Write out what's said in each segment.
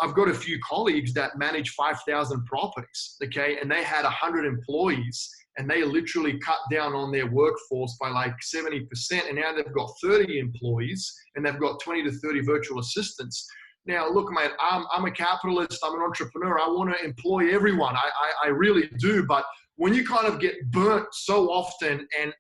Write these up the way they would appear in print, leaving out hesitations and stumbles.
I've got a few colleagues that manage 5,000 properties, okay? And they had 100 employees, and they literally cut down on their workforce by like 70%. And now they've got 30 employees, and they've got 20 to 30 virtual assistants. Now, look, mate, I'm a capitalist. I'm an entrepreneur. I want to employ everyone. I really do. But when you kind of get burnt so often and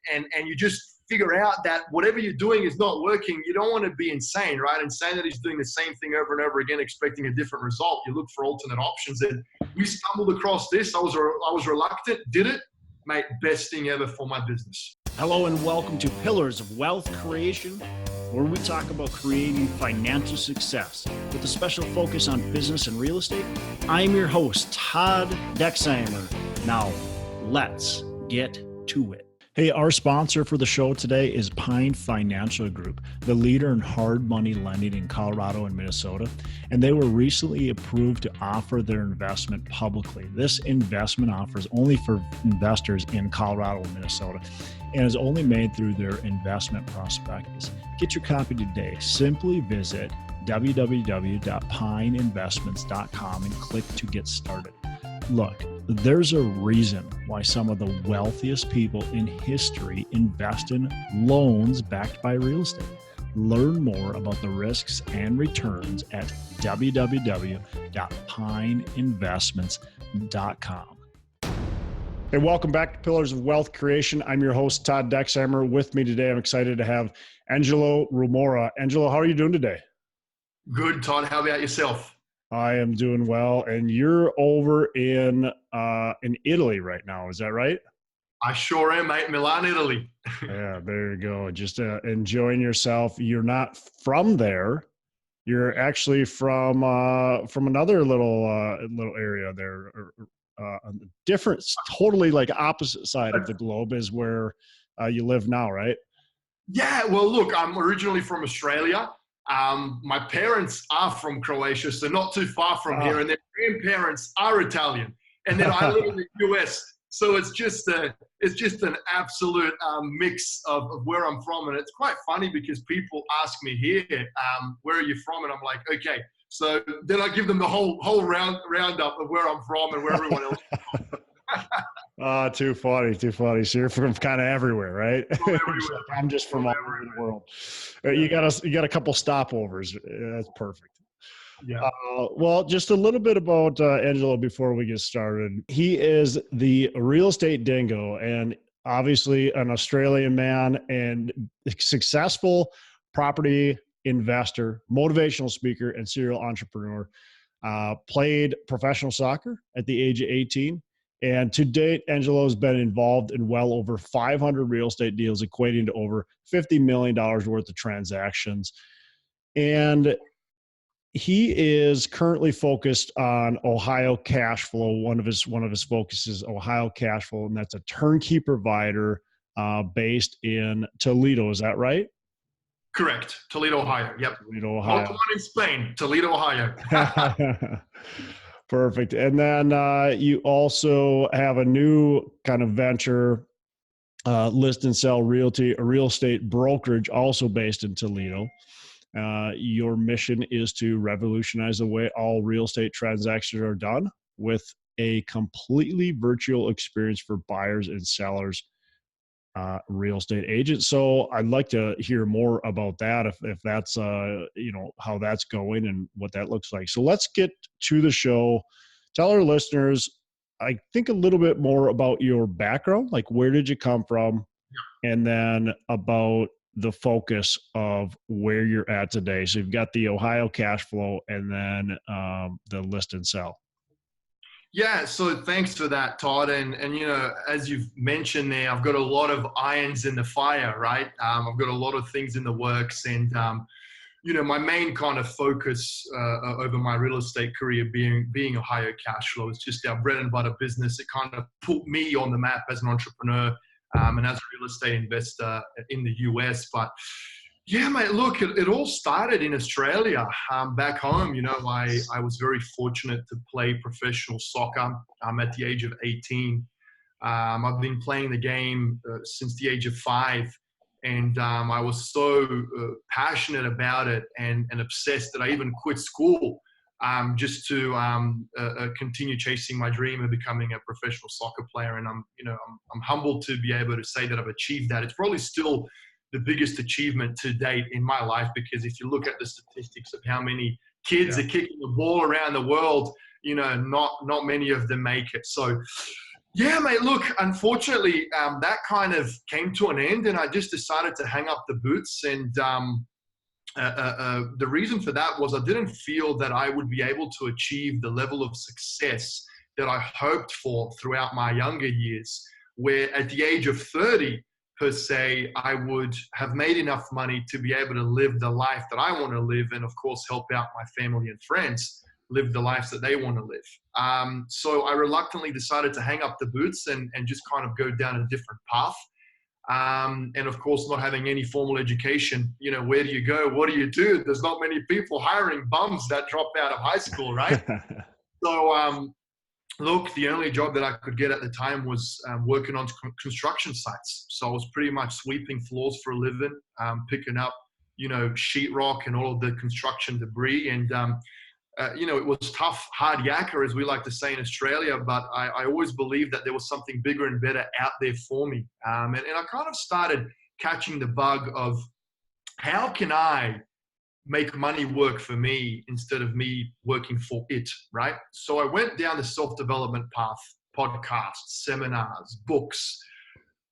you just figure out that whatever you're doing is not working, you don't want to be insane, right? Insanity is doing the same thing over and over again, expecting a different result. You look for alternate options. And we stumbled across this. I was reluctant, did it. Mate, best thing ever for my business. Hello and welcome to Pillars of Wealth Creation, where we talk about creating financial success with a special focus on business and real estate. I'm your host, Todd Dexheimer. Now, let's get to it. Hey, our sponsor for the show today is Pine Financial Group, the leader in hard money lending in Colorado and Minnesota. And they were recently approved to offer their investment publicly. This investment offer is only for investors in Colorado and Minnesota and is only made through their investment prospectus. Get your copy today. Simply visit www.pineinvestments.com and click to get started. Look, there's a reason why some of the wealthiest people in history invest in loans backed by real estate. Learn more about the risks and returns at www.pineinvestments.com. Hey, welcome back to Pillars of Wealth Creation. I'm your host, Todd Dexheimer. With me today, I'm excited to have Engelo Rumero. Engelo, how are you doing today? Good, Todd. How about yourself? I am doing well, and you're over in Italy right now. Is that right? I sure am, mate. Milan, Italy. Yeah, there you go. Just enjoying yourself. You're not from there. You're actually from another little area there, different, totally like opposite side of the globe is where you live now, right? Yeah. Well, look, I'm originally from Australia. My parents are from Croatia, so not too far from here, and their grandparents are Italian. And then I live in the US, so it's just an absolute mix of where I'm from. And it's quite funny because people ask me here, where are you from? And I'm like, okay. So then I give them the whole roundup of where I'm from and where everyone else is from. Too funny. So you're from kind of everywhere, right? Everywhere. I'm just from all over the world. You got a couple stopovers. That's perfect. Yeah. Well, just a little bit about Engelo before we get started. He is the real estate dingo and obviously an Australian man and successful property investor, motivational speaker, and serial entrepreneur. Played professional soccer at the age of 18. And to date, Engelo has been involved in well over 500 real estate deals, equating to over $50 million worth of transactions. And he is currently focused on Ohio cash flow. One of his focuses, Ohio cash flow, and that's a turnkey provider based in Toledo. Is that right? Correct. Toledo, Ohio. Yep. Toledo, Ohio. Not the one in Spain. Toledo, Ohio. Perfect. And then you also have a new kind of venture, list and sell realty, a real estate brokerage also based in Toledo. Your mission is to revolutionize the way all real estate transactions are done with a completely virtual experience for buyers and sellers, real estate agents. So I'd like to hear more about that if that's how that's going and what that looks like. So let's get to the show. Tell our listeners, I think, a little bit more about your background, like where did you come from, and then about the focus of where you're at today. So you've got the Ohio cash flow and then the list and sell. Yeah, so thanks for that, Todd. And as you've mentioned there, I've got a lot of irons in the fire, right? I've got a lot of things in the works, and my main kind of focus over my real estate career being Ohio cash flow. It's just our bread and butter business. It kind of put me on the map as an entrepreneur and as a real estate investor in the US. But yeah, mate, look, it all started in Australia. Back home, I was very fortunate to play professional soccer at the age of 18. I've been playing the game since the age of 5. And I was so passionate about it and obsessed that I even quit school just to continue chasing my dream of becoming a professional soccer player. And I'm humbled to be able to say that I've achieved that. It's probably still the biggest achievement to date in my life, because if you look at the statistics of how many kids are kicking the ball around the world, not many of them make it. So yeah, mate, look, unfortunately, that kind of came to an end, and I just decided to hang up the boots. And the reason for that was I didn't feel that I would be able to achieve the level of success that I hoped for throughout my younger years, where at the age of 30, per se, I would have made enough money to be able to live the life that I want to live, and of course, help out my family and friends live the lives that they want to live. So I reluctantly decided to hang up the boots and just kind of go down a different path. And of course, not having any formal education, where do you go? What do you do? There's not many people hiring bums that dropped out of high school, right? So, look, the only job that I could get at the time was working on construction sites. So I was pretty much sweeping floors for a living, picking up, sheetrock and all of the construction debris. And, it was tough, hard yakka, as we like to say in Australia, but I always believed that there was something bigger and better out there for me. And I kind of started catching the bug of, how can I make money work for me instead of me working for it, right? So I went down the self-development path, podcasts, seminars, books,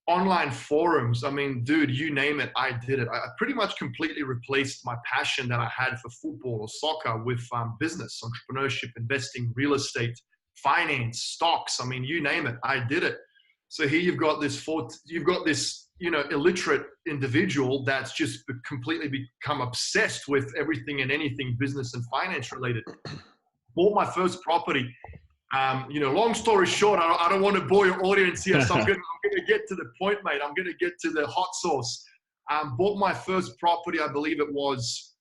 online forums. I mean, dude, you name it, I did it. I pretty much completely replaced my passion that I had for football or soccer with business, entrepreneurship, investing, real estate, finance, stocks. I mean, you name it, I did it. So here you've got this illiterate individual that's just completely become obsessed with everything and anything business and finance related. Bought my first property. Long story short, I don't want to bore your audience here, so I'm going to get to the point, mate. I'm going to get to the hot sauce. Bought my first property, I believe it was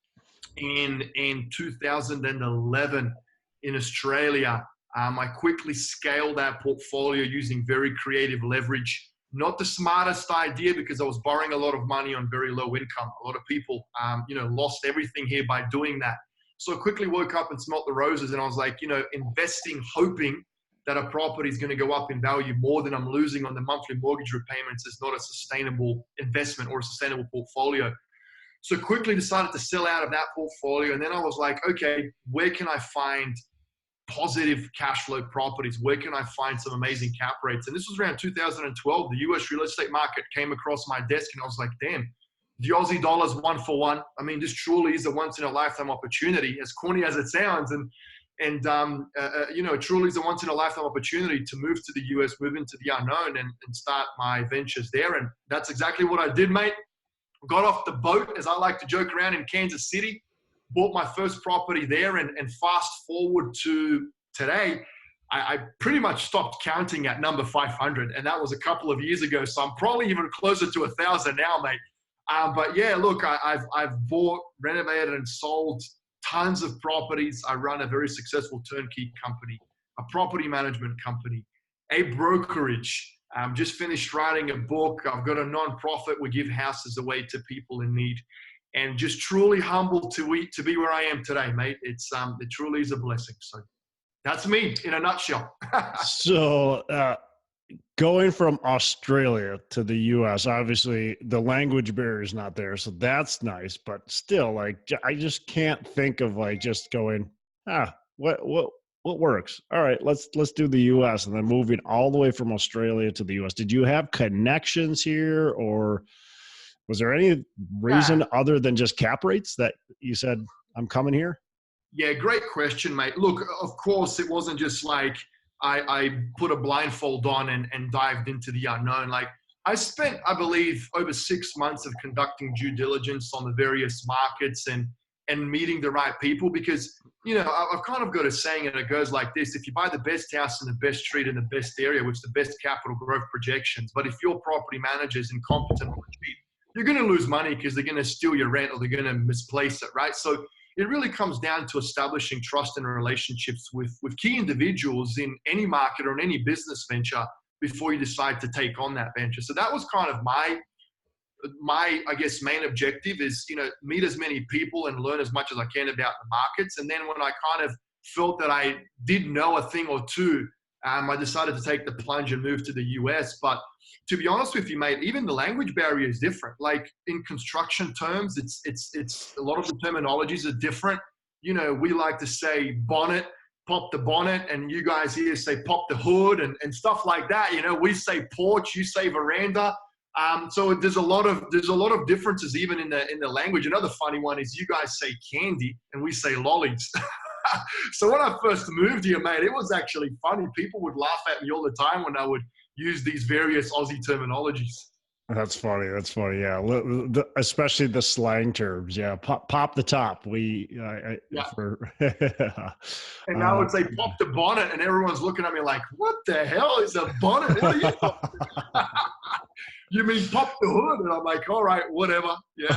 in 2011 in Australia. I quickly scaled that portfolio using very creative leverage. Not the smartest idea, because I was borrowing a lot of money on very low income. A lot of people, lost everything here by doing that. So I quickly woke up and smelt the roses, and I was like, investing, hoping that a property is going to go up in value more than I'm losing on the monthly mortgage repayments is not a sustainable investment or a sustainable portfolio. So quickly decided to sell out of that portfolio. And then I was like, okay, where can I find positive cash flow properties? Where can I find some amazing cap rates? And this was around 2012. The US real estate market came across my desk, and I was like, damn, the Aussie dollar's 1 for 1. I mean, this truly is a once in a lifetime opportunity, as corny as it sounds. And it truly is a once in a lifetime opportunity to move to the US, move into the unknown and start my ventures there. And that's exactly what I did, mate. Got off the boat, as I like to joke around, in Kansas City, bought my first property there. And fast forward to today, I pretty much stopped counting at number 500. And that was a couple of years ago. So I'm probably even closer to 1,000 now, mate. But yeah, look, I've bought, renovated, and sold tons of properties. I run a very successful turnkey company, a property management company, a brokerage. Just finished writing a book. I've got a nonprofit. We give houses away to people in need, and just truly humbled to be where I am today, mate. It truly is a blessing. So that's me in a nutshell. So, going from Australia to the U.S., obviously the language barrier is not there, so that's nice. But still, I just can't think of just going, what works? All right, let's do the U.S. and then moving all the way from Australia to the U.S. Did you have connections here, or was there any reason other than just cap rates that you said, I'm coming here? Yeah, great question, mate. Look, of course, it wasn't just like I put a blindfold on and dived into the unknown. I spent, I believe, over 6 months of conducting due diligence on the various markets and meeting the right people, because, I've kind of got a saying, and it goes like this: if you buy the best house in the best street in the best area with the best capital growth projections, but if your property manager is incompetent on the street, you're going to lose money because they're going to steal your rent or they're going to misplace it, right? So it really comes down to establishing trust and relationships with key individuals in any market or in any business venture before you decide to take on that venture. So that was kind of my, I guess, main objective is, meet as many people and learn as much as I can about the markets. And then when I kind of felt that I did know a thing or two, I decided to take the plunge and move to the US. But to be honest with you, mate, even the language barrier is different. Like in construction terms, it's a lot of the terminologies are different. You know, we like to say bonnet, pop the bonnet, and you guys here say pop the hood and stuff like that. You know, we say porch, you say veranda. So there's a lot of differences even in the language. Another funny one is you guys say candy and we say lollies. So when I first moved here, mate, it was actually funny. People would laugh at me all the time when I would use these various Aussie terminologies. That's funny. That's funny. Yeah. Especially the slang terms. Yeah. Pop the top. And I would say pop the bonnet and everyone's looking at me like, what the hell is a bonnet? What are you talking about? You mean pop the hood? And I'm like, all right, whatever. Yeah.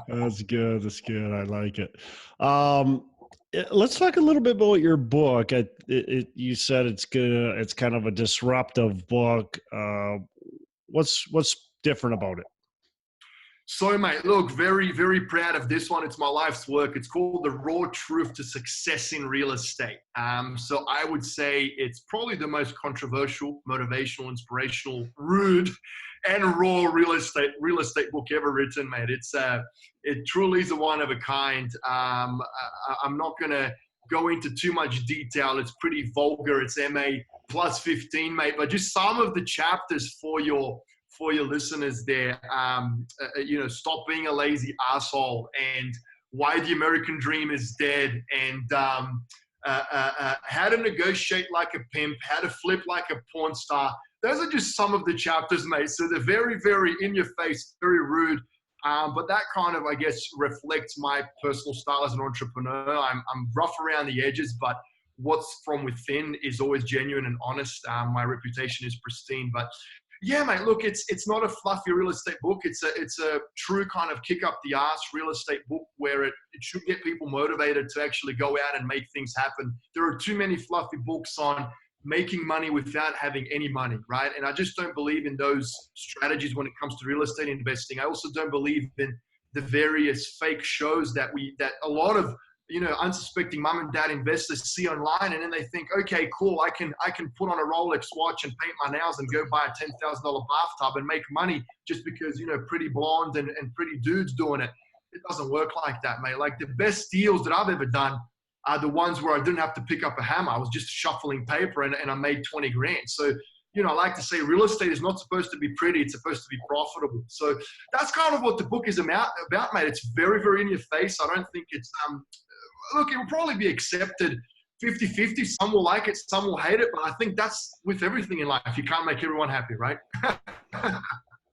That's good. That's good. I like it. Let's talk a little bit about your book. You said it's kind of a disruptive book. What's different about it? So, mate, look, very, very proud of this one. It's my life's work. It's called The Raw Truth to Success in Real Estate. So I would say it's probably the most controversial, motivational, inspirational, rude, and raw real estate book ever written, mate. It truly is a one of a kind. I'm not going to go into too much detail. It's pretty vulgar. It's MA plus 15, mate. But just some of the chapters for your listeners there, stop being a lazy asshole, and why the American dream is dead, and how to negotiate like a pimp, how to flip like a porn star. Those are just some of the chapters, mate. So they're very, very in your face, very rude. But that kind of, I guess, reflects my personal style as an entrepreneur. I'm rough around the edges, but what's from within is always genuine and honest. My reputation is pristine. But yeah, mate, look, it's not a fluffy real estate book. It's a true kind of kick up the ass real estate book where it should get people motivated to actually go out and make things happen. There are too many fluffy books on making money without having any money, right? And I just don't believe in those strategies when it comes to real estate investing. I also don't believe in the various fake shows that a lot of unsuspecting mom and dad investors see online, and then they think, okay, cool, I can put on a Rolex watch and paint my nails and go buy a $10,000 bathtub and make money just because pretty blonde and pretty dudes doing it. It doesn't work like that, mate. Like the best deals that I've ever done are the ones where I didn't have to pick up a hammer. I was just shuffling paper and I made 20 grand. So I like to say real estate is not supposed to be pretty. It's supposed to be profitable. So that's kind of what the book is about, mate. It's very, very in your face. I don't think it's look, it will probably be accepted 50-50. Some will like it, some will hate it. But I think that's with everything in life. You can't make everyone happy, right?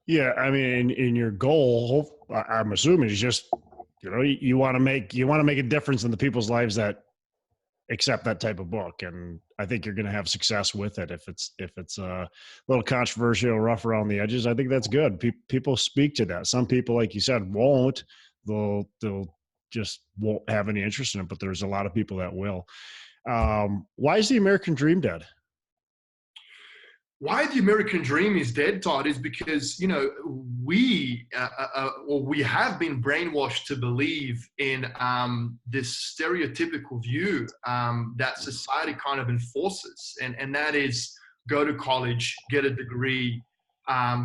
Yeah, I mean, in your goal, I'm assuming is just, you want to make a difference in the people's lives that accept that type of book. And I think you're going to have success with it. If it's a little controversial, rough around the edges, I think that's good. People speak to that. Some people, like you said, won't. They'll just won't have any interest in it, but there's a lot of people that will. Why is the American dream dead? Why the American dream is dead, Todd, is because, we have been brainwashed to believe in this stereotypical view that society kind of enforces. And that is go to college, get a degree,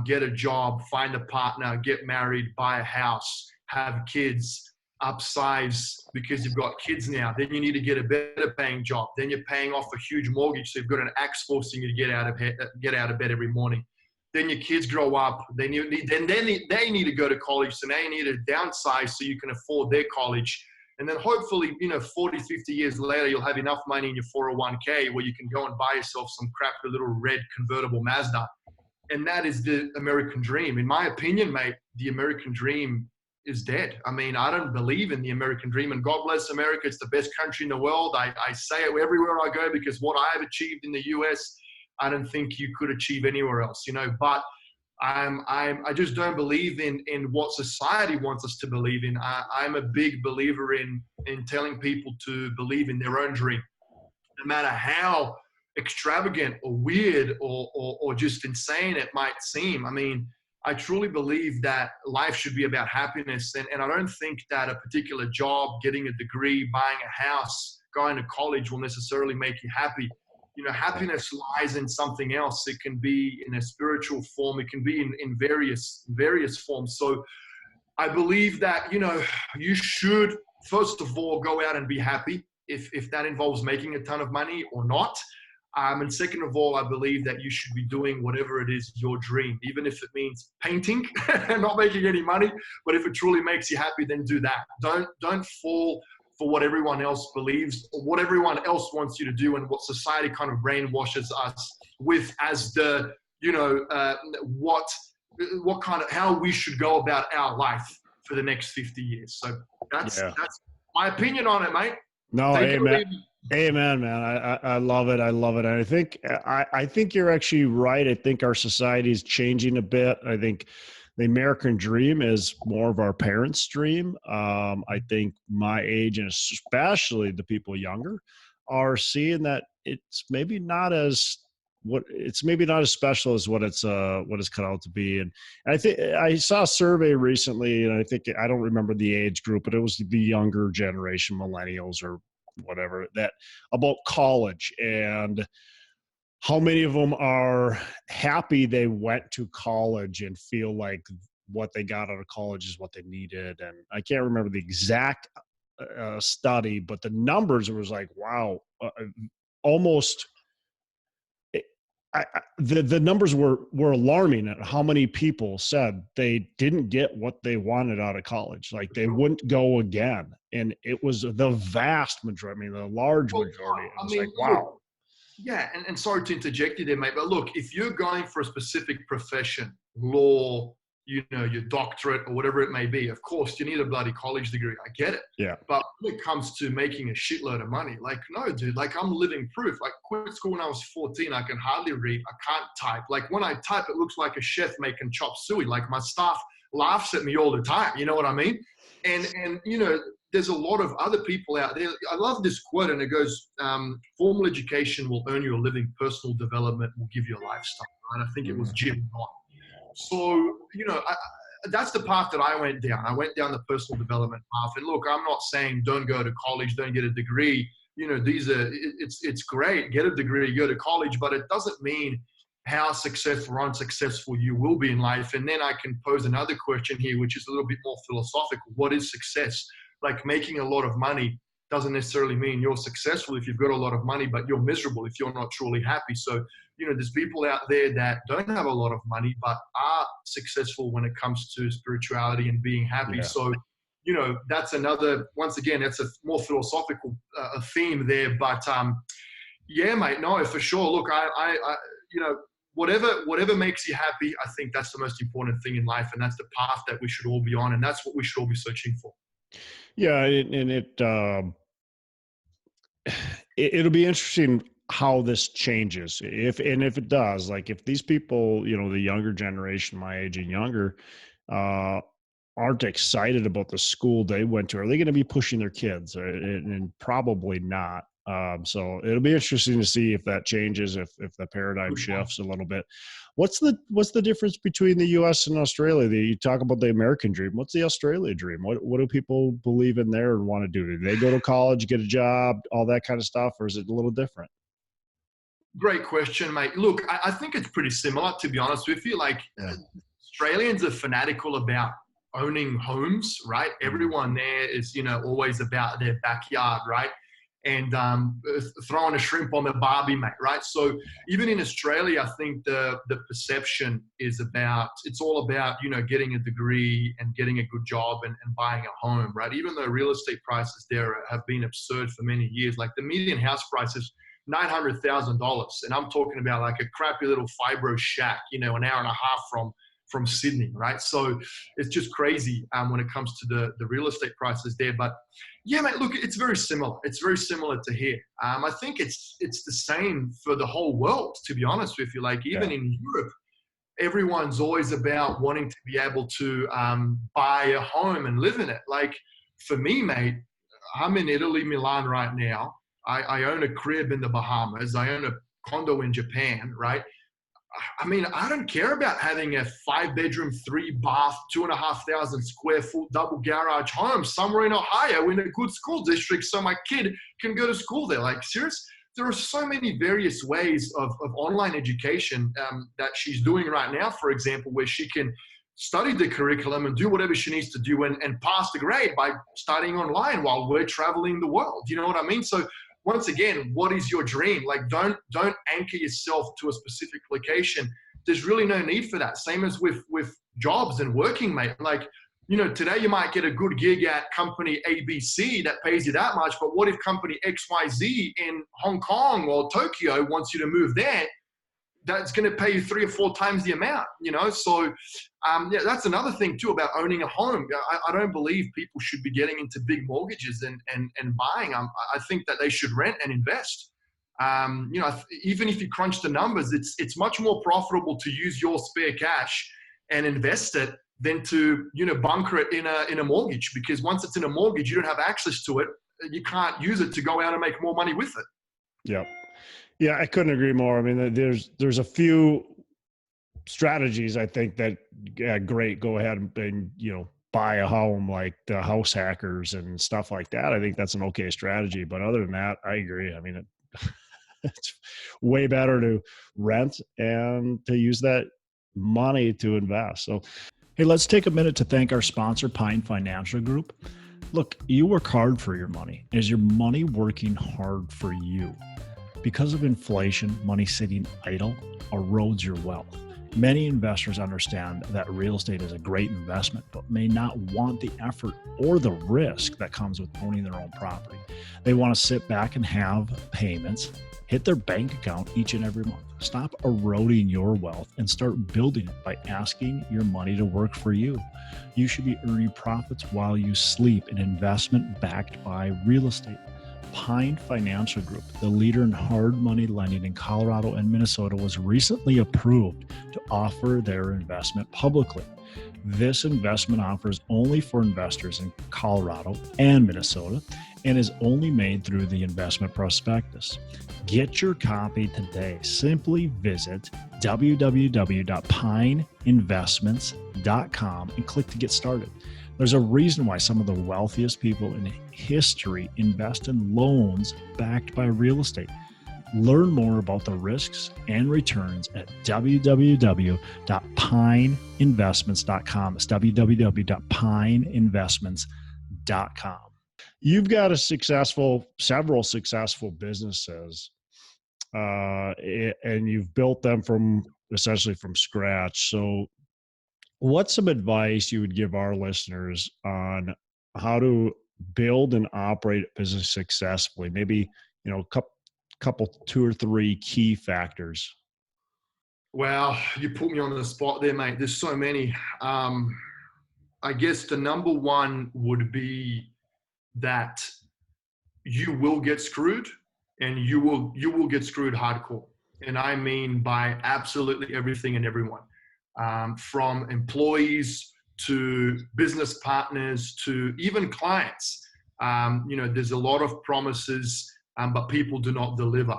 get a job, find a partner, get married, buy a house, have kids, upsize because you've got kids now. Then you need to get a better paying job. Then you're paying off a huge mortgage, so you've got an axe forcing you to get out of bed every morning. Then your kids grow up. They need to go to college, so now you need to downsize so you can afford their college. And then hopefully, 40, 50 years later, you'll have enough money in your 401k where you can go and buy yourself some crappy little red convertible Mazda. And that is the American dream. In my opinion, mate, the American dream is dead. I mean, I don't believe in the American dream, and God bless America. It's the best country in the world. I say it everywhere I go because what I have achieved in the US, I don't think you could achieve anywhere else, but I just don't believe in what society wants us to believe in. I'm a big believer in telling people to believe in their own dream, no matter how extravagant or weird or just insane it might seem. I mean, I truly believe that life should be about happiness. And I don't think that a particular job, getting a degree, buying a house, going to college will necessarily make you happy. You know, happiness lies in something else. It can be in a spiritual form. It can be in various forms. So I believe that, you know, you should, first of all, go out and be happy if that involves making a ton of money or not. And second of all, I believe that you should be doing whatever it is your dream, even if it means painting and not making any money. But if it truly makes you happy, then do that. Don't fall for what everyone else believes or what everyone else wants you to do and what society kind of brainwashes us with as the, you know, what kind of, how we should go about our life for the next 50 years. So that's my opinion on it, mate. No, amen. Amen, man. I love it. I love it. And I think you're actually right. I think our society is changing a bit. I think the American dream is more of our parents' dream. I think my age, and especially the people younger, are seeing that it's maybe not as special as what it's cut out to be. And I think I saw a survey recently, and I think, I don't remember the age group, but it was the younger generation, millennials or whatever, that about college and how many of them are happy they went to college and feel like what they got out of college is what they needed. And I can't remember the exact study, but the numbers, it was like, wow, almost the numbers were alarming at how many people said they didn't get what they wanted out of college. Like they wouldn't go again. And it was the vast majority, I mean, the large majority. It was like, wow. Yeah. And sorry to interject you there, mate, but look, if you're going for a specific profession, law, you know, your doctorate or whatever it may be, of course you need a bloody college degree. I get it. Yeah. But when it comes to making a shitload of money, like, no, dude, like I'm living proof. Like quit school when I was 14. I can hardly read. I can't type. Like when I type, it looks like a chef making chop suey. Like my staff laughs at me all the time. You know what I mean? And you know, there's a lot of other people out there. I love this quote, and it goes, formal education will earn you a living. Personal development will give you a lifestyle. Right? I think it was Jim Rohn. So, you know, that's the path that I went down. I went down the personal development path. And look, I'm not saying don't go to college, don't get a degree. You know, it's great, get a degree, go to college, but it doesn't mean how successful or unsuccessful you will be in life. And then I can pose another question here, which is a little bit more philosophical. What is success? Like making a lot of money doesn't necessarily mean you're successful if you've got a lot of money, but you're miserable if you're not truly happy. So, you know, there's people out there that don't have a lot of money, but are successful when it comes to spirituality and being happy. Yeah. So, you know, that's another, once again, that's a more philosophical theme there. But yeah, mate, no, for sure. Look, I you know, whatever makes you happy, I think that's the most important thing in life. And that's the path that we should all be on. And that's what we should all be searching for. Yeah. And it'll be interesting how this changes. If it does, like if these people, you know, the younger generation, my age and younger, aren't excited about the school they went to, are they going to be pushing their kids? And probably not. So it'll be interesting to see if that changes, if the paradigm shifts a little bit. What's the difference between the U.S. and Australia? You talk about the American dream. What's the Australia dream? What do people believe in there and want to do? Do they go to college, get a job, all that kind of stuff, or is it a little different? Great question, mate. Look, I think it's pretty similar, to be honest with you. Like Australians are fanatical about owning homes, right? Everyone there is, you know, always about their backyard, right? And throwing a shrimp on the barbie, mate, right? So even in Australia, I think the perception is it's all about, you know, getting a degree and getting a good job and buying a home, right? Even though real estate prices there have been absurd for many years, like the median house price is $900,000. And I'm talking about like a crappy little fibro shack, you know, an hour and a half from Sydney, right? So it's just crazy when it comes to the real estate prices there. But yeah, mate, look, it's very similar. It's very similar to here. I think it's the same for the whole world, to be honest with you. Like even in Europe, everyone's always about wanting to be able to buy a home and live in it. Like for me, mate, I'm in Italy, Milan right now. I own a crib in the Bahamas. I own a condo in Japan, right? I mean, I don't care about having a 5-bedroom, 3-bath, 2,500 square foot double garage home somewhere in Ohio in a good school district so my kid can go to school there. Like, serious? There are so many various ways of online education that she's doing right now, for example, where she can study the curriculum and do whatever she needs to do and pass the grade by studying online while we're traveling the world. You know what I mean? So once again, what is your dream? Like, don't anchor yourself to a specific location. There's really no need for that. Same as with jobs and working, mate. Like, you know, today you might get a good gig at company ABC that pays you that much, but what if company XYZ in Hong Kong or Tokyo wants you to move there? That's going to pay you 3 or 4 times the amount, you know? So, yeah, that's another thing too about owning a home. I don't believe people should be getting into big mortgages and buying. I think that they should rent and invest. You know, even if you crunch the numbers, it's much more profitable to use your spare cash and invest it than to, you know, bunker it in a mortgage, because once it's in a mortgage, you don't have access to it. You can't use it to go out and make more money with it. Yep. Yeah, I couldn't agree more. I mean, there's a few strategies I think that, yeah, great, go ahead and you know, buy a home, like the house hackers and stuff like that. I think that's an okay strategy. But other than that, I agree. I mean, it's way better to rent and to use that money to invest. So, hey, let's take a minute to thank our sponsor, Pine Financial Group. Look, you work hard for your money. Is your money working hard for you? Because of inflation, money sitting idle erodes your wealth. Many investors understand that real estate is a great investment, but may not want the effort or the risk that comes with owning their own property. They want to sit back and have payments hit their bank account each and every month. Stop eroding your wealth and start building it by asking your money to work for you. You should be earning profits while you sleep, an investment backed by real estate. Pine Financial Group, the leader in hard money lending in Colorado and Minnesota, was recently approved to offer their investment publicly. This investment offer is only for investors in Colorado and Minnesota and is only made through the investment prospectus. Get your copy today. Simply visit www.pineinvestments.com and click to get started. There's a reason why some of the wealthiest people in history invest in loans backed by real estate. Learn more about the risks and returns at www.pineinvestments.com. It's www.pineinvestments.com. You've got several successful businesses, and you've built them essentially from scratch. So what's some advice you would give our listeners on how to build and operate a business successfully? Maybe, you know, couple 2 or 3 key factors. Well, you put me on the spot there, mate. There's so many. I guess the number one would be that you will get screwed, and you will get screwed hardcore. And I mean by absolutely everything and everyone. From employees to business partners to even clients. You know, there's a lot of promises, but people do not deliver.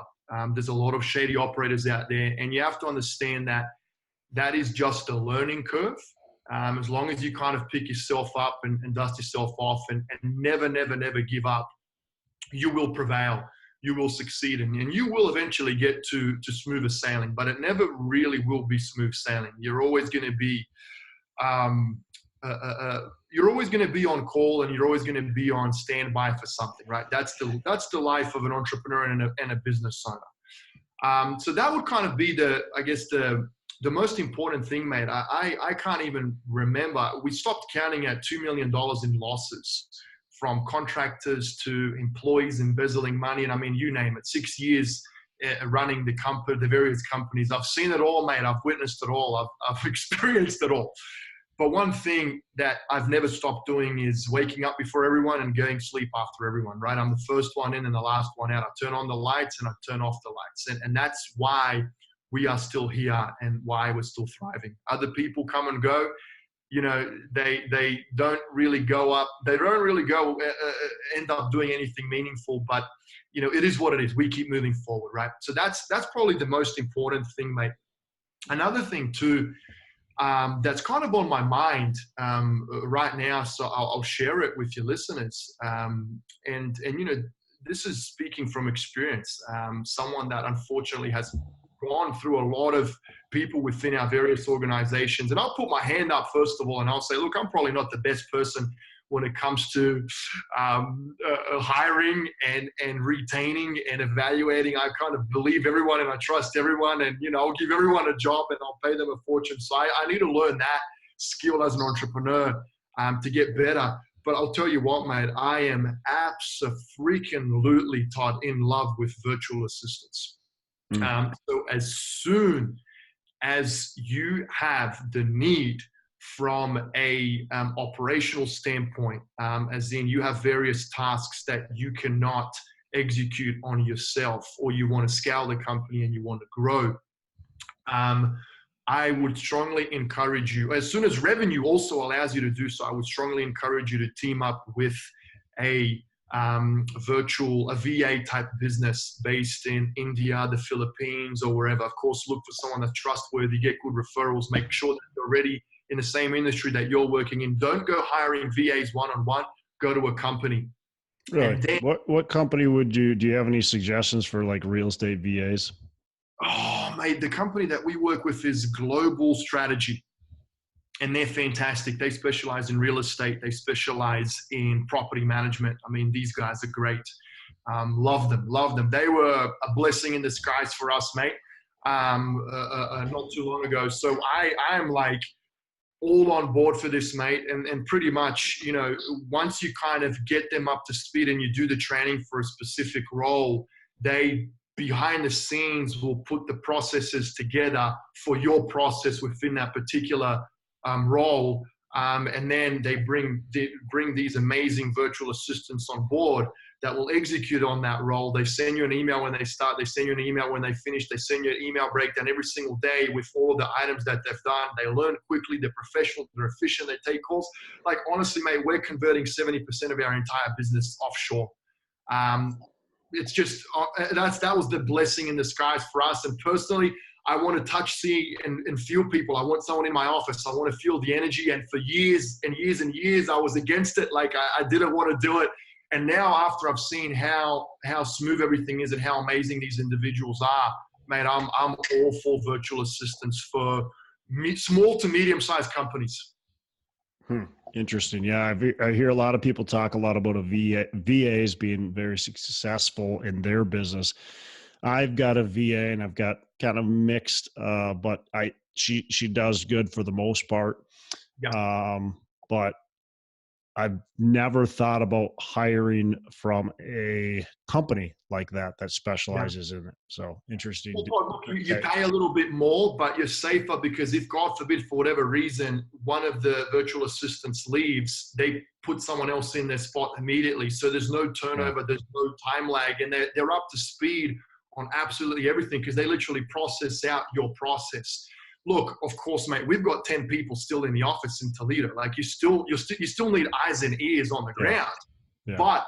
There's a lot of shady operators out there, and you have to understand that that is just a learning curve. As long as you kind of pick yourself up and dust yourself off and never give up, you will prevail. You will succeed, and you will eventually get to smoother sailing, but it never really will be smooth sailing. You're always going to be, you're always going to be on call, and you're always going to be on standby for something, right? That's the life of an entrepreneur and a business owner. So that would kind of be the most important thing, mate. I can't even remember. We stopped counting at $2 million in losses, from contractors to employees embezzling money. And I mean, you name it, 6 years running the various companies. I've seen it all, mate. I've witnessed it all. I've experienced it all. But one thing that I've never stopped doing is waking up before everyone and going to sleep after everyone, right? I'm the first one in and the last one out. I turn on the lights and I turn off the lights. And that's why we are still here and why we're still thriving. Other people come and go. You know, they don't really go up. They don't really end up doing anything meaningful. But, you know, it is what it is. We keep moving forward, right? So that's probably the most important thing, mate. Another thing too, that's kind of on my mind right now, so I'll share it with your listeners. And this is speaking from experience. Someone that unfortunately has gone through a lot of people within our various organizations. And I'll put my hand up first of all, and I'll say, look, I'm probably not the best person when it comes to hiring and retaining and evaluating. I kind of believe everyone and I trust everyone, and I'll give everyone a job and I'll pay them a fortune. So I need to learn that skill as an entrepreneur to get better. But I'll tell you what, mate, I am abso-freaking-lutely, Todd, in love with virtual assistants. So as soon as you have the need from a operational standpoint, as in you have various tasks that you cannot execute on yourself, or you want to scale the company and you want to grow, I would strongly encourage you, as soon as revenue also allows you to do so, I would strongly encourage you to team up with a VA type business based in India, the Philippines, or wherever. Of course, look for someone that's trustworthy, get good referrals, make sure that they're already in the same industry that you're working in. Don't go hiring VAs one-on-one, go to a company. Really? Then, what company do you have any suggestions for, like, real estate VAs? Oh, mate, the company that we work with is Global Strategy. And they're fantastic. They specialize in real estate. They specialize in property management. I mean, these guys are great. Love them. They were a blessing in disguise for us, mate, not too long ago. So I am like all on board for this, mate. And pretty much, once you kind of get them up to speed and you do the training for a specific role, they behind the scenes will put the processes together for your process within that particular role, and then they bring these amazing virtual assistants on board that will execute on that role. They send you an email when they start, they send you an email when they finish, they send you an email breakdown every single day with all the items that they've done. They learn quickly, they're professional, they're efficient, they take calls. Like, honestly, mate, we're converting 70% of our entire business offshore. It's just, that was the blessing in disguise for us. And personally, I want to touch, see, and feel people. I want someone in my office. I want to feel the energy. And for years and years and years, I was against it. Like, I didn't want to do it. And now, after I've seen how smooth everything is and how amazing these individuals are, mate, I'm all for virtual assistants for small to medium-sized companies. Interesting. Yeah, I hear a lot of people talk a lot about VAs being very successful in their business. I've got a VA and I've got kind of mixed, but she does good for the most part. Yeah. But I've never thought about hiring from a company like that specializes in it. So interesting. Well, you pay a little bit more, but you're safer because if, God forbid, for whatever reason, one of the virtual assistants leaves, they put someone else in their spot immediately. So there's no turnover, there's no time lag, and they're up to speed on absolutely everything because they literally process out your process. Look, of course, mate, we've got 10 people still in the office in Toledo. Like, you still need eyes and ears on the ground. Yeah. But,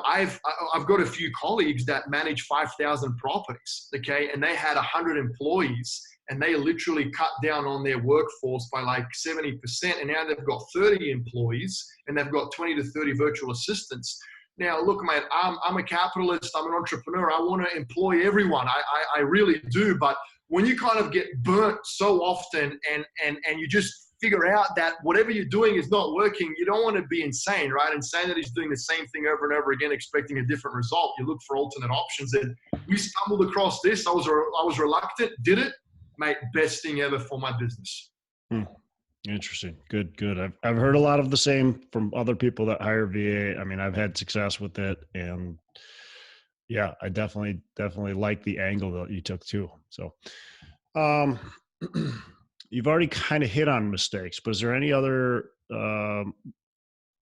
I've got a few colleagues that manage 5,000 properties, okay? And they had 100 employees, and they literally cut down on their workforce by like 70%. And now they've got 30 employees, and they've got 20 to 30 virtual assistants. Now, look, mate, I'm a capitalist. I'm an entrepreneur. I want to employ everyone. I really do. But when you kind of get burnt so often and you just figure out that whatever you're doing is not working, you don't want to be insane, right? Insanity is doing the same thing over and over again, expecting a different result. You look for alternate options. And we stumbled across this. I was reluctant, did it, mate. Best thing ever for my business. Interesting. Good. I've heard a lot of the same from other people that hire VA. I mean, I've had success with it, and yeah, I definitely like the angle that you took too. So, you've already kind of hit on mistakes, but is there any other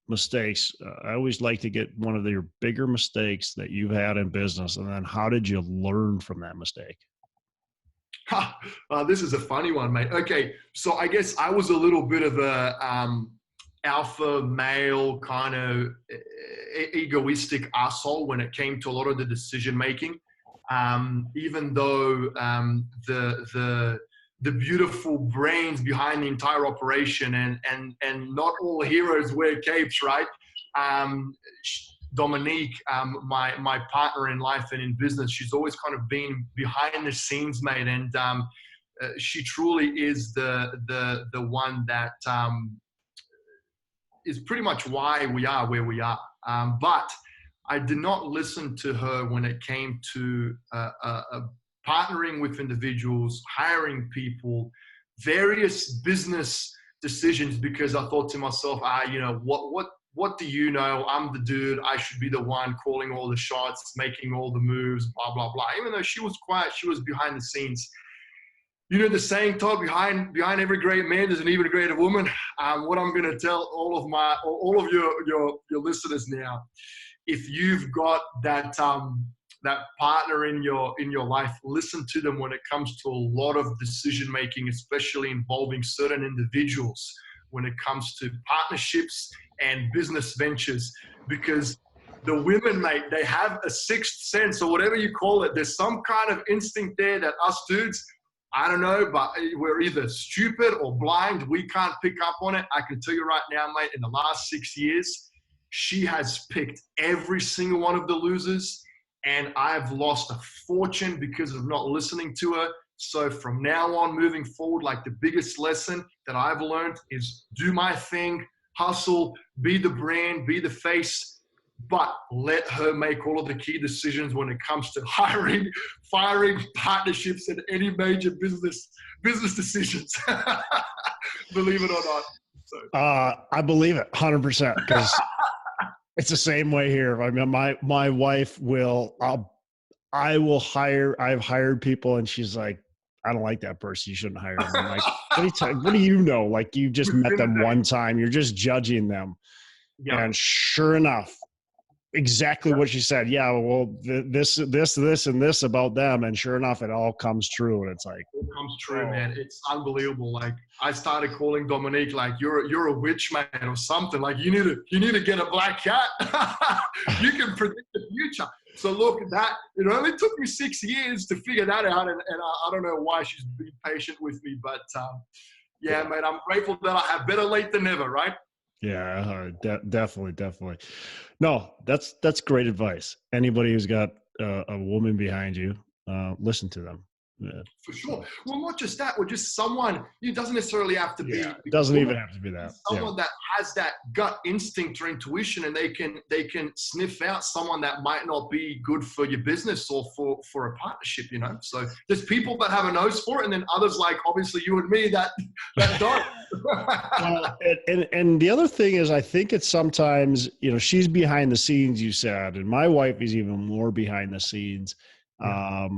mistakes? I always like to get one of your bigger mistakes that you've had in business, and then how did you learn from that mistake? This is a funny one, mate. Okay, so I guess I was a little bit of a alpha male kind of egoistic asshole when it came to a lot of the decision making. Even though the beautiful brains behind the entire operation, and not all heroes wear capes, right? Dominique, my partner in life and in business, she's always kind of been behind the scenes, mate, and she truly is the one that is pretty much why we are where we are. But I did not listen to her when it came to partnering with individuals, hiring people, various business decisions, because I thought to myself, you know, what do you know? I'm the dude. I should be the one calling all the shots, making all the moves, blah, blah, blah. Even though she was quiet, she was behind the scenes. You know the saying, Todd, behind every great man, there's an even greater woman. What I'm going to tell all of your listeners now, if you've got that partner in your life, listen to them when it comes to a lot of decision making, especially involving certain individuals when it comes to partnerships and business ventures, because the women, mate, they have a sixth sense, or whatever you call it. There's some kind of instinct there that us dudes, I don't know, but we're either stupid or blind. We can't pick up on it. I can tell you right now, mate, in the last 6 years, she has picked every single one of the losers, and I've lost a fortune because of not listening to her. So from now on, moving forward, like the biggest lesson that I've learned is do my thing, hustle, be the brand, be the face, but let her make all of the key decisions when it comes to hiring, firing, partnerships, and any major business decisions. Believe it or not. So. I believe it 100% because it's the same way here. I mean, my wife will, I've hired people and she's like, I don't like that person. You shouldn't hire them. I'm like, what do you know? Like, you just met them one time. You're just judging them. Yep. And sure enough, exactly what she said. Yeah, well, this, and this about them. And sure enough, it all comes true. And it's like, it comes true, man. It's unbelievable. Like, I started calling Dominique, like, you're a witch, man, or something. Like, you need to get a black cat. You can predict the future. So look, that it only took me 6 years to figure that out, and I don't know why she's been patient with me, but yeah, mate, I'm grateful that I have better late than never, right? Yeah, definitely. No, that's great advice. Anybody who's got a woman behind you, listen to them. Yeah. For sure. Well, not just that, or just someone, it doesn't necessarily have to be. It doesn't even have to be that. Someone that has that gut instinct or intuition, and they can sniff out someone that might not be good for your business or for a partnership, you know? So there's people that have a nose for it, and then others like, obviously, you and me that don't. And the other thing is, I think it's sometimes, you know, she's behind the scenes, you said, and my wife is even more behind the scenes. Yeah.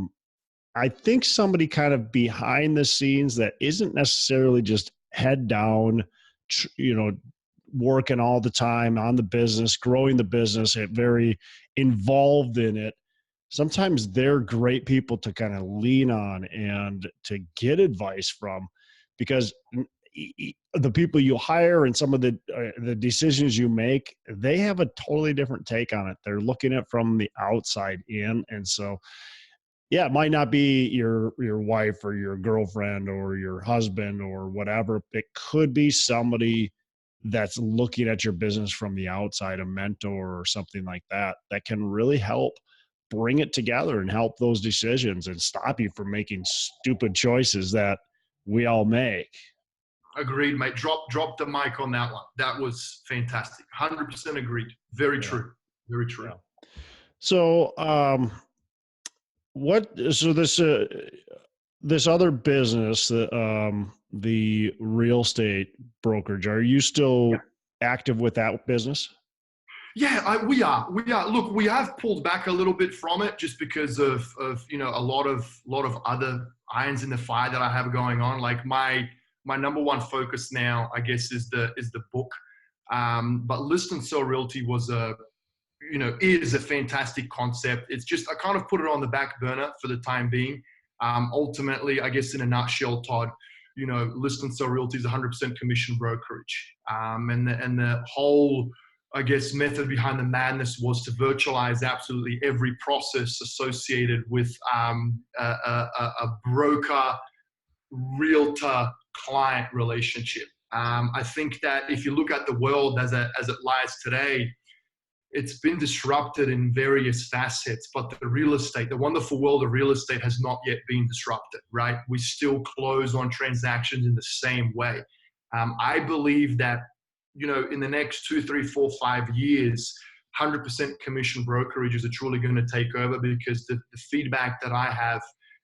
I think somebody kind of behind the scenes that isn't necessarily just head down, you know, working all the time on the business, growing the business, very involved in it. Sometimes they're great people to kind of lean on and to get advice from, because the people you hire and some of the decisions you make, they have a totally different take on it. They're looking at it from the outside in. And so, yeah, it might not be your wife or your girlfriend or your husband or whatever. It could be somebody that's looking at your business from the outside, a mentor or something like that, that can really help bring it together and help those decisions and stop you from making stupid choices that we all make. Agreed, mate. Drop the mic on that one. That was fantastic. 100% agreed. Very true. Very true. Yeah. So, this other business, the real estate brokerage, are you still active with that business? Yeah, we are. Look, we have pulled back a little bit from it just because of you know, a lot of other irons in the fire that I have going on. Like my number one focus now, I guess, is the book. But List and Sell Realty is a fantastic concept. It's just, I kind of put it on the back burner for the time being. Ultimately, I guess in a nutshell, Todd, you know, List and Sell Realty is 100% commission brokerage. And the whole, I guess, method behind the madness was to virtualize absolutely every process associated with a broker realtor-client relationship. I think that if you look at the world as it lies today, it's been disrupted in various facets, but the wonderful world of real estate has not yet been disrupted, right? We still close on transactions in the same way. I believe that, in the next 2, 3, 4, 5 years, 100% commission brokerages are truly going to take over, because the feedback that I have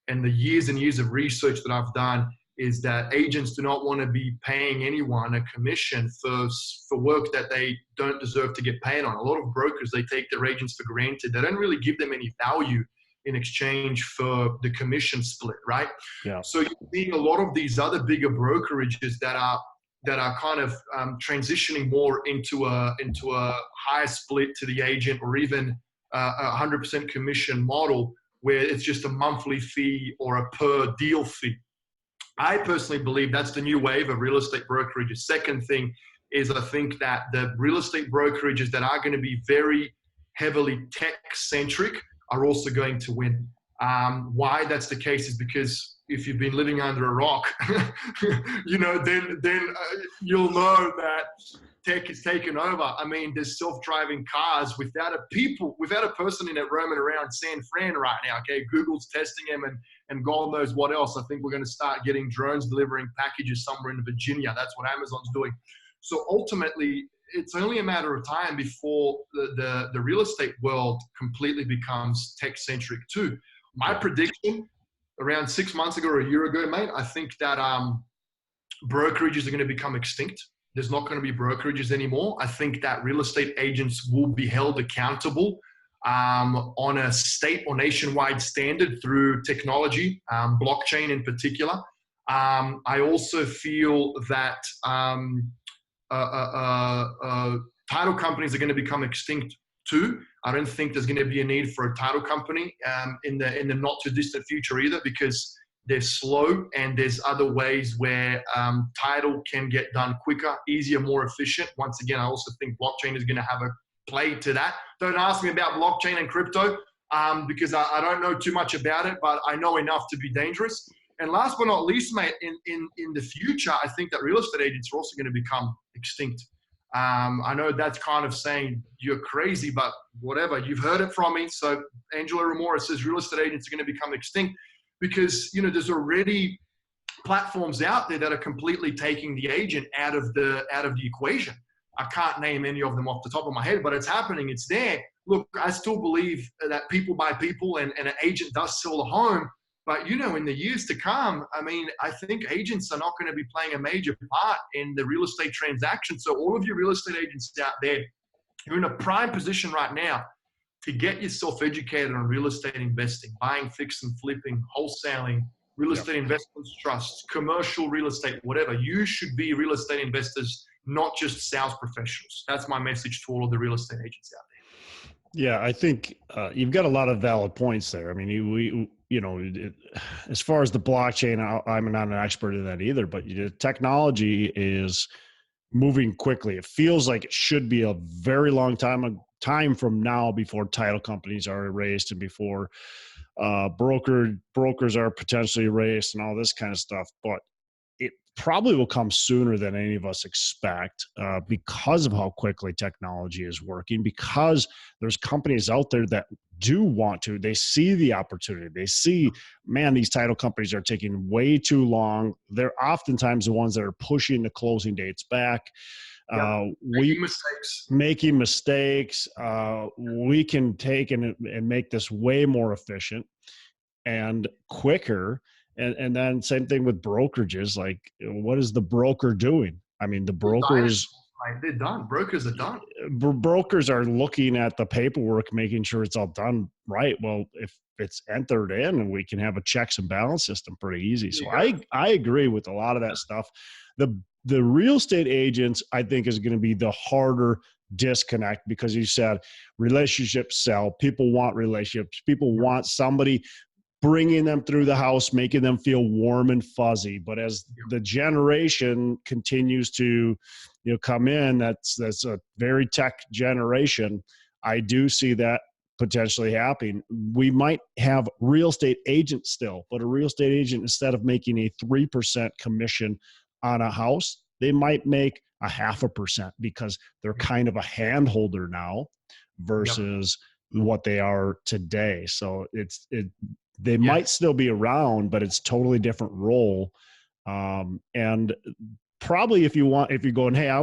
and the years and years of research that I've done is that agents do not want to be paying anyone a commission for work that they don't deserve to get paid on. A lot of brokers, they take their agents for granted. They don't really give them any value in exchange for the commission split, right? Yeah. So you're seeing a lot of these other bigger brokerages that are kind of transitioning more into a higher split to the agent, or even a 100% commission model where it's just a monthly fee or a per deal fee. I personally believe that's the new wave of real estate brokerages. Second thing is, I think that the real estate brokerages that are going to be very heavily tech-centric are also going to win. Why that's the case is because if you've been living under a rock, then you'll know that tech is taken over. I mean, there's self-driving cars without a person in it roaming around San Fran right now. Okay, Google's testing them, and God knows what else. I think we're going to start getting drones delivering packages somewhere in Virginia. That's what Amazon's doing. So ultimately, it's only a matter of time before the real estate world completely becomes tech-centric too. My prediction around 6 months ago or a year ago, mate, I think that brokerages are going to become extinct. There's not going to be brokerages anymore. I think that real estate agents will be held accountable on a state or nationwide standard through technology, blockchain in particular. I also feel that title companies are going to become extinct too. I don't think there's going to be a need for a title company in the not too distant future either, because they're slow, and there's other ways where title can get done quicker, easier, more efficient. Once again, I also think blockchain is going to have a play to that. Don't ask me about blockchain and crypto because I don't know too much about it, but I know enough to be dangerous. And last but not least, mate, in the future, I think that real estate agents are also going to become extinct. I know that's kind of saying you're crazy, but whatever, you've heard it from me. So Engelo Rumero says real estate agents are going to become extinct because, there's already platforms out there that are completely taking the agent out of the equation. I can't name any of them off the top of my head, but it's happening. It's there. Look, I still believe that people buy people, and an agent does sell a home. But, in the years to come, I mean, I think agents are not going to be playing a major part in the real estate transaction. So all of you real estate agents out there, you're in a prime position right now to get yourself educated on real estate investing, buying, fix and flipping, wholesaling, real estate investments trusts, commercial real estate, whatever. You should be real estate investors, not just sales professionals. That's my message to all of the real estate agents out there. Yeah, I think you've got a lot of valid points there. I mean, as far as the blockchain, I'm not an expert in that either, but technology is moving quickly. It feels like it should be a very long time from now before title companies are erased and before brokers are potentially erased and all this kind of stuff. But it probably will come sooner than any of us expect because of how quickly technology is working, because there's companies out there that do want to. They see the opportunity. They see, man, these title companies are taking way too long. They're oftentimes the ones that are pushing the closing dates back. Making mistakes. We can take and make this way more efficient and quicker. And then same thing with brokerages. Like, what is the broker doing? I mean, the brokers, they're done. Brokers are done. Brokers are looking at the paperwork, making sure it's all done right. Well, if it's entered in, we can have a checks and balance system pretty easy. So I agree with a lot of that stuff. The real estate agents, I think, is going to be the harder disconnect, because you said relationships sell. People want relationships. People want somebody bringing them through the house, making them feel warm and fuzzy. But as the generation continues to, come in, that's a very tech generation. I do see that potentially happening. We might have real estate agents still, but a real estate agent, instead of making a 3% commission on a house, they might make a 0.5% because they're kind of a hand holder now versus what they are today. So they might still be around, but it's totally different role. And probably if you're going, hey, I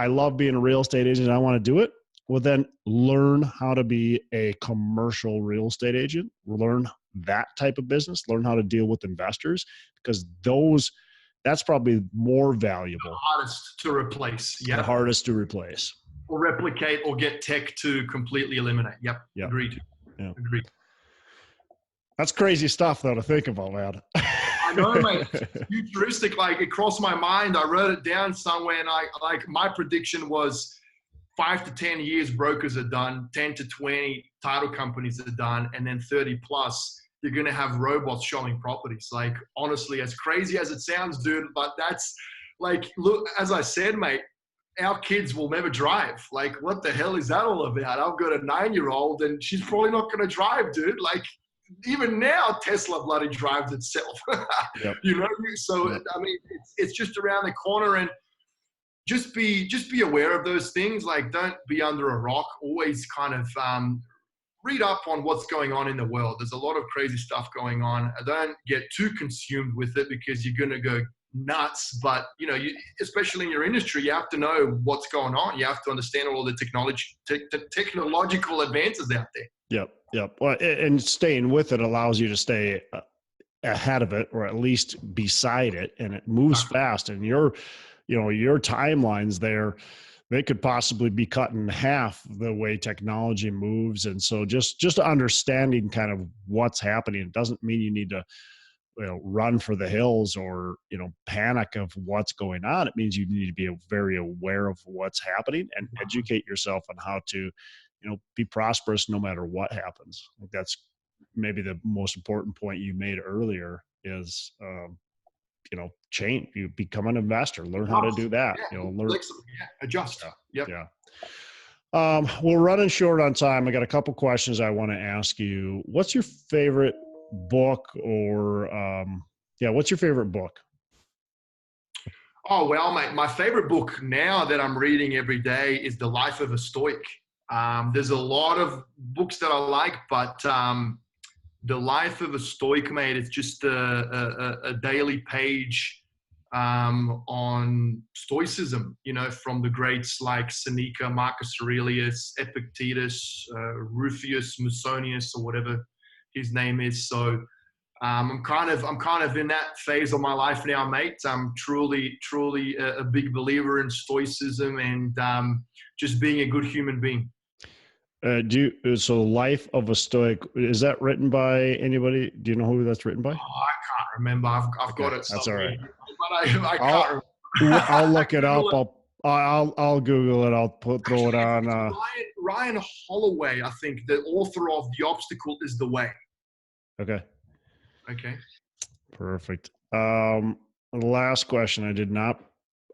love being a real estate agent, I want to do it. Well, then learn how to be a commercial real estate agent, learn that type of business, learn how to deal with investors, because that's probably more valuable. The hardest to replace. The hardest to replace. Or replicate or get tech to completely eliminate. Yep. Agreed. Yeah. Agreed. That's crazy stuff, though, to think about, man. I know, mate. It's futuristic. Like, it crossed my mind. I wrote it down somewhere, and my prediction was 5 to 10 years brokers are done, 10 to 20 title companies are done, and then 30 plus, you're going to have robots showing properties. Like, honestly, as crazy as it sounds, dude, but that's like, look, as I said, mate, our kids will never drive. Like, what the hell is that all about? I've got a 9-year-old and she's probably not going to drive, dude. Like, even now, Tesla bloody drives itself. You know? So, I mean, it's just around the corner, and just be aware of those things. Like, don't be under a rock. Always kind of read up on what's going on in the world. There's a lot of crazy stuff going on. Don't get too consumed with it because you're going to go nuts. But, you know, especially in your industry, you have to know what's going on. You have to understand all the technological advances out there. Yep. Well, and staying with it allows you to stay ahead of it, or at least beside it, and it moves fast. And your timelines there, they could possibly be cut in half the way technology moves. And so just understanding kind of what's happening, it doesn't mean you need to, run for the hills or, panic of what's going on. It means you need to be very aware of what's happening and educate yourself on how to, be prosperous no matter what happens. I think that's maybe the most important point you made earlier is, change. You become an investor, learn how to do that. Adjust. We're running short on time. I got a couple questions I want to ask you. What's your favorite book, or what's your favorite book? Oh, well, mate, my favorite book now that I'm reading every day is The Life of a Stoic. There's a lot of books that I like, but The Life of a Stoic, mate, it's just a daily page on Stoicism, from the greats like Seneca, Marcus Aurelius, Epictetus, Rufius, Musonius, or whatever his name is. So I'm kind of in that phase of my life now, mate. I'm truly a big believer in Stoicism and just being a good human being. So Life of a Stoic, is that written by anybody? Do you know who that's written by? Oh, I can't remember. I've got it. That's all right. But I can't remember. I'll look it up. I'll Google it. Throw it on. Ryan Holloway, I think, the author of The Obstacle is the Way. Okay. Perfect. Last question.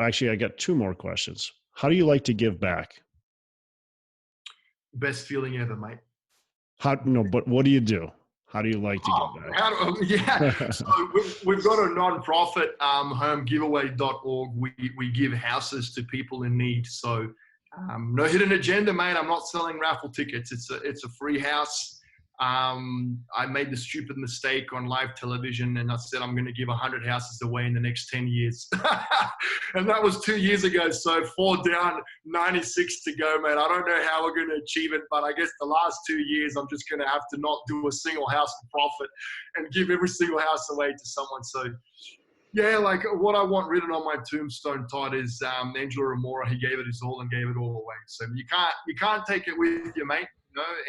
I got two more questions. How do you like to give back? Best feeling ever, mate. But what do you do? How do you like to give back? So we've got a non-profit, homegiveaway.org. We give houses to people in need. So no hidden agenda, mate. I'm not selling raffle tickets. It's a free house. I made the stupid mistake on live television, and I said I'm going to give 100 houses away in the next 10 years. And that was 2 years ago. So 4 down, 96 to go, man. I don't know how we're going to achieve it, but I guess the last 2 years, I'm just going to have to not do a single house for profit and give every single house away to someone. So yeah, like what I want written on my tombstone, Todd, is Engelo Rumero. He gave it his all and gave it all away. So you can't take it with you, mate.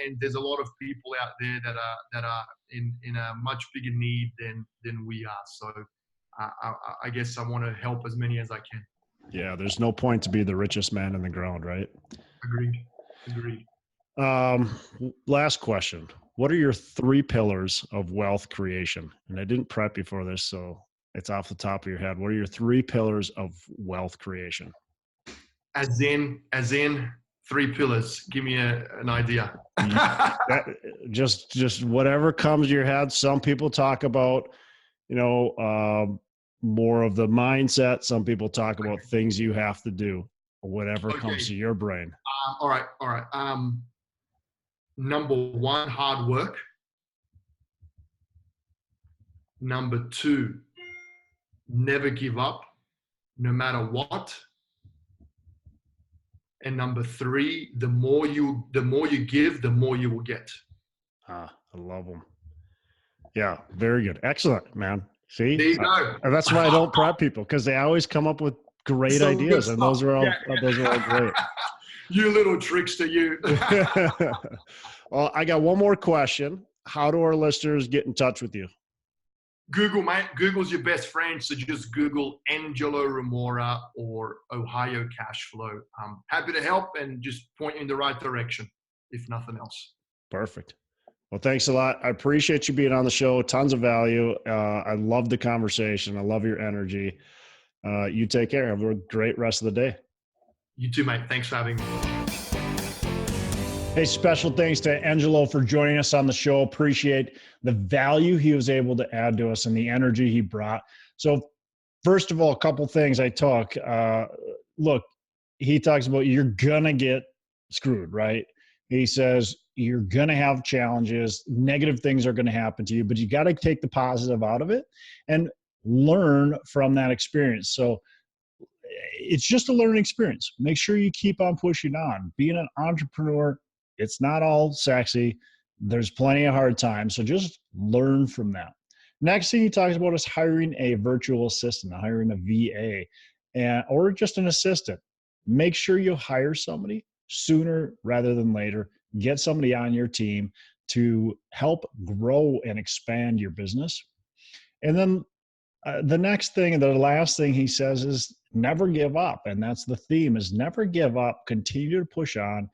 And there's a lot of people out there that are in a much bigger need than we are. So I guess I want to help as many as I can. Yeah, there's no point to be the richest man in the ground, right? Agreed. Last question. What are your 3 pillars of wealth creation? And I didn't prep you for this, so it's off the top of your head. What are your 3 pillars of wealth creation? As in 3 pillars. Give me an idea. Just whatever comes to your head. Some people talk about, more of the mindset. Some people talk about things you have to do, whatever comes to your brain. All right. Number 1, hard work. Number 2, never give up, no matter what. And number 3, the more you give, the more you will get. I love them. Yeah, very good. Excellent, man. See, there you go. That's why I don't prep people, because they always come up with great ideas, and those are all great. You little trickster, you. Well, I got one more question. How do our listeners get in touch with you? Google, mate. Google's your best friend. So just Google Engelo Rumero or Ohio Cash Flow. I'm happy to help and just point you in the right direction, if nothing else. Perfect. Well, thanks a lot. I appreciate you being on the show. Tons of value. I love the conversation. I love your energy. You take care. Have a great rest of the day. You too, mate. Thanks for having me. Hey, special thanks to Engelo for joining us on the show. Appreciate the value he was able to add to us and the energy he brought. So first of all, a couple things I took. Look, he talks about you're going to get screwed, right? He says you're going to have challenges. Negative things are going to happen to you, but you got to take the positive out of it and learn from that experience. So it's just a learning experience. Make sure you keep on pushing on. Being an entrepreneur, it's not all sexy. There's plenty of hard times. So just learn from that. Next thing he talks about is hiring a virtual assistant, hiring a VA, or just an assistant. Make sure you hire somebody sooner rather than later. Get somebody on your team to help grow and expand your business. And then the next thing, the last thing he says is never give up. And that's the theme, is never give up. Continue to push on.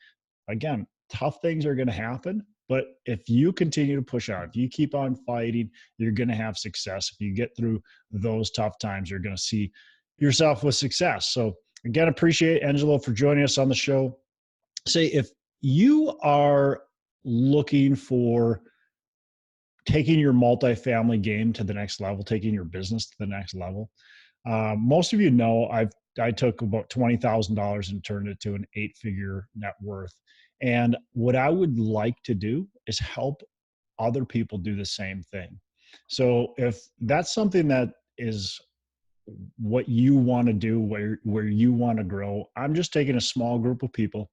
Again, tough things are going to happen, but if you continue to push on, if you keep on fighting, you're going to have success. If you get through those tough times, you're going to see yourself with success. So again, appreciate Engelo for joining us on the show. Say, if you are looking for taking your multifamily game to the next level, taking your business to the next level, most of you know I took about $20,000 and turned it to an 8-figure net worth. And what I would like to do is help other people do the same thing. So if that's something that is what you want to do, where you want to grow, I'm just taking a small group of people,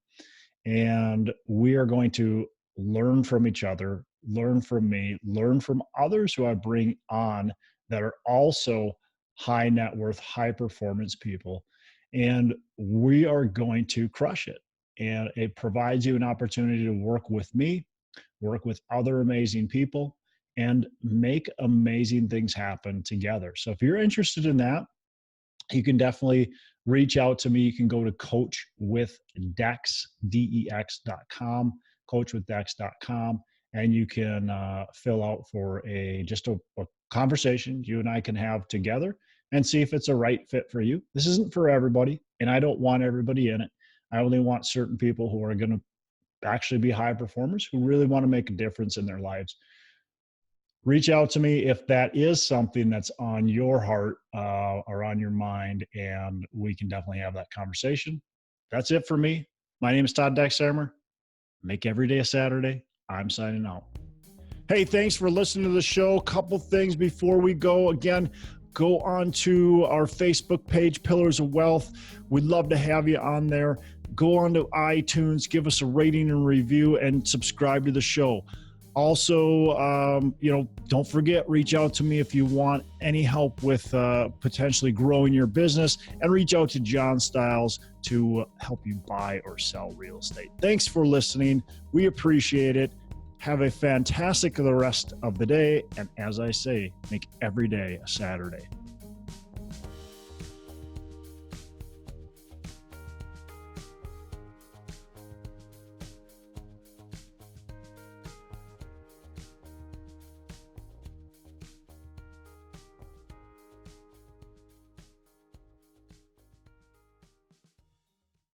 and we are going to learn from each other, learn from me, learn from others who I bring on that are also high net worth, high performance people. And we are going to crush it. And it provides you an opportunity to work with me, work with other amazing people, and make amazing things happen together. So if you're interested in that, you can definitely reach out to me. You can go to coachwithdex.com, coachwithdex.com, and you can fill out for just a conversation you and I can have together and see if it's a right fit for you. This isn't for everybody, and I don't want everybody in it. I only want certain people who are going to actually be high performers, who really want to make a difference in their lives. Reach out to me if that is something that's on your heart or on your mind, and we can definitely have that conversation. That's it for me. My name is Todd Dexheimer. Make every day a Saturday. I'm signing out. Hey, thanks for listening to the show. A couple things before we go. Again, go on to our Facebook page, Pillars of Wealth. We'd love to have you on there. Go on to iTunes, give us a rating and review, and subscribe to the show. Also, don't forget, reach out to me if you want any help with potentially growing your business, and reach out to John Stiles to help you buy or sell real estate. Thanks for listening. We appreciate it. Have a fantastic the rest of the day. And as I say, make every day a Saturday.